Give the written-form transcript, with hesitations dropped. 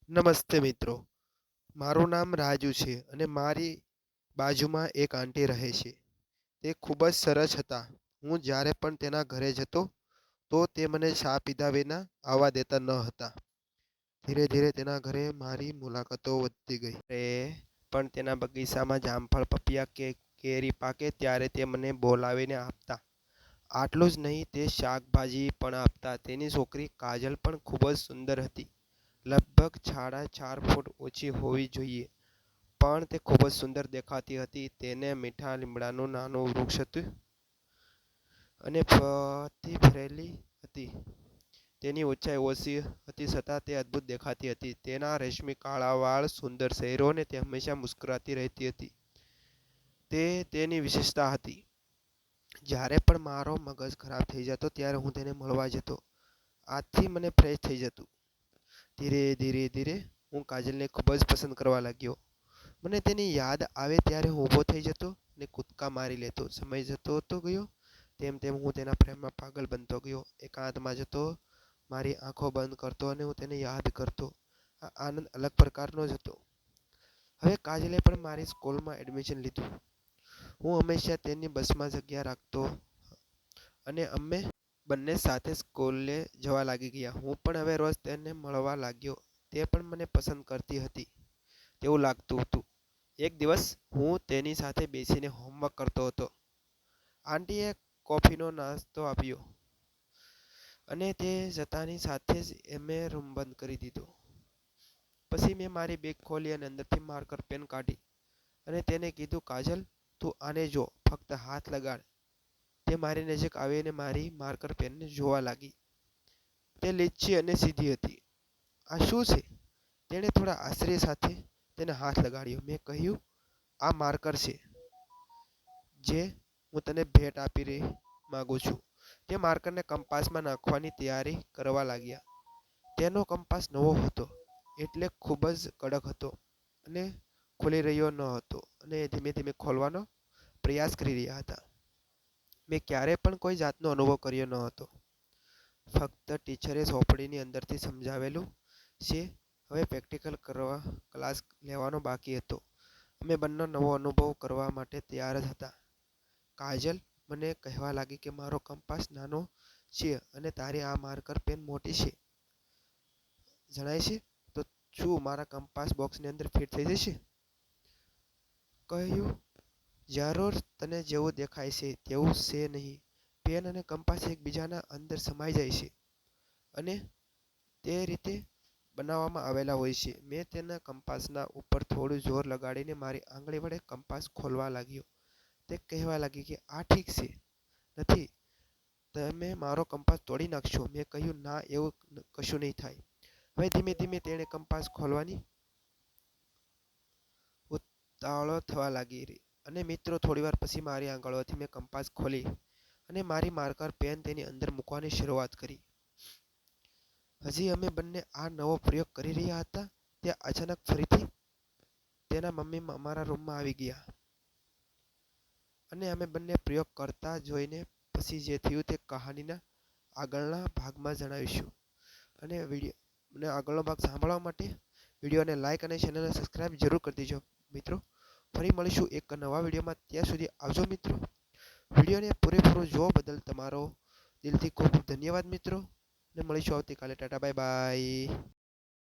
નમસ્તે મિત્રો, મારું નામ રાજુ છે અને મારી બાજુમાં એક આંટી રહે છે. તે ખૂબ જ સરસ હતા. હું જ્યારે પણ તેના ઘરે જતો, તો તે મને ચા પીધા વિના આવવા દેતા ન હતા. ધીરે ધીરે તેના ઘરે મારી મુલાકાતો વધતી ગઈ. પણ તેના બગીચામાં જામફળ, પપૈયા કે કેરી પાકે ત્યારે તે મને બોલાવીને આપતા. આટલું જ નહીં, તે શાકભાજી પણ આપતા. તેની છોકરી કાજલ પણ ખૂબ જ સુંદર હતી. લગભગ 4.5 ફૂટ ઓછી હોવી જોઈએ, પણ તે ખૂબ જ સુંદર દેખાતી હતી. તેને મીઠા લીમડાનું નાનું વૃક્ષ હતું અને ફળથી ભરેલી હતી. તેની ઊંચાઈ ઓછી હતી છતાં તે અદ્ભુત દેખાતી હતી. તેના રેશમી કાળા વાળ, સુંદર ચહેરો અને તે હંમેશા મુસ્કરાતી રહેતી હતી. તે તેની વિશેષતા હતી. જ્યારે પણ મારો મગજ ખરાબ થઈ જતો ત્યારે હું તેને મળવા જતો. આથી મને ફ્રેશ થઈ જતું. ધીરે ધીરે ધીરે હું કાજલને ખૂબ જ પસંદ કરવા લાગ્યો. મને તેની યાદ આવે ત્યારે હું ઊભો થઈ જતો અને કૂદકા મારી લેતો. સમય જતો ગયો તેમ તેમ હું તેના પ્રેમમાં પાગલ બનતો ગયો. એકાંતમાં જતો, મારી આંખો બંધ કરતો અને હું તેને યાદ કરતો. આ આનંદ અલગ પ્રકારનો જ હતો. હવે કાજલે પણ મારી સ્કૂલમાં એડમિશન લીધું. હું હંમેશા તેની બસમાં જગ્યા રાખતો અને અમે બંને સાથે સ્કૂલે જવા લાગી ગયા. હું પણ હવે રોજ તેને મળવા લાગ્યો. તે પણ મને પસંદ કરતી હતી તેવું લાગતું હતું. એક દિવસ હું તેની સાથે બેસીને હોમવર્ક કરતો હતો. આંટીએ કોફીનો નાસ્તો આપ્યો અને તે જતાની સાથે જ મેં રૂમ બંધ કરી દીધો. પછી મેં મારી બેગ ખોલી અને અંદરથી માર્કર પેન કાઢી અને તેને કીધું, કાજલ, તું આને જો, ફક્ત હાથ લગાડ. તે મારી નજીક આવીને મારી માર્કર પેનને જોવા લાગી. તે લીચી અને સીધી હતી. આ શું છે? તેણે થોડા આશ્ચર્ય સાથે તેને હાથ લગાડ્યો. મેં કહ્યું, આ માર્કર છે જે હું તને ભેટ આપી માંગુ છું. તે માર્કરને કંપાસમાં નાખવાની તૈયારી કરવા લાગ્યા. તેનો કંપાસ નવો હતો, એટલે ખૂબ જ કડક હતો અને ખુલી રહ્યો ન હતો અને ધીમે ધીમે ખોલવાનો પ્રયાસ કરી રહ્યા હતા. મેં ક્યારેય પણ કોઈ જાતનો અનુભવ કર્યો ન હતો. ફક્ત ટીચરે ચોપડીની અંદરથી સમજાવેલું છે. હવે પ્રેક્ટિકલ ક્લાસ લેવાનો બાકી હતો. અમે બંને નવો અનુભવ કરવા માટે તૈયાર જ હતા. કાજલ મને કહેવા લાગી કે મારો કંપાસ નાનો છે અને તારી આ માર્કર પેન મોટી છે. જણાય છે તો શું મારા કંપાસ બોક્સની અંદર ફિટ થઈ જશે? કહ્યું, જરૂર, તને જેવું દેખાય છે તેવું છે નહીં. પેન અને કંપાસ એકબીજાના અંદર સમાઈ જાય છે અને તે રીતે બનાવવામાં આવેલા હોય છે. મેં તેના કંપાસના ઉપર થોડું જોર લગાડીને મારી આંગળી વડે કંપાસ ખોલવા લાગ્યો. તે કહેવા લાગી કે આ ઠીક છે, નથી, તમે મારો કંપાસ તોડી નાખશો. મેં કહ્યું, ના, એવું કશું નહીં થાય. હવે ધીમે ધીમે તેણે કંપાસ ખોલવાની ઉતાવળો થવા લાગી અને મિત્રો, થોડીવાર પછી મારી આંગળીઓથી મેં કંપાસ ખોલી અને મારી માર્કર પેન તેની અંદર મૂકવાની શરૂઆત કરી. હજી અમે બંને આ નવો પ્રયોગ કરી રહ્યા હતા ત્યાં અચાનક ફરીથી તેના મમ્મી અમારા રૂમમાં આવી ગયા અને અમે બંને પ્રયોગ કરતા જોઈને પછી જે થયું તે કહાનીના આગળના ભાગમાં જણાવીશું. અને આગળનો ભાગ સાંભળવા માટે વિડીયોને લાઇક અને ચેનલને સબસ્ક્રાઇબ જરૂર કરી દેજો મિત્રો. ફરી મળીશું એક નવા વિડીયોમાં. ત્યાં સુધી આવજો મિત્રો. વિડીયોને પૂરેપૂરો જોવા બદલ તમારો દિલથી ખૂબ ખૂબ ધન્યવાદ મિત્રો. અને મળીશું આવતીકાલે. Tata, bye bye.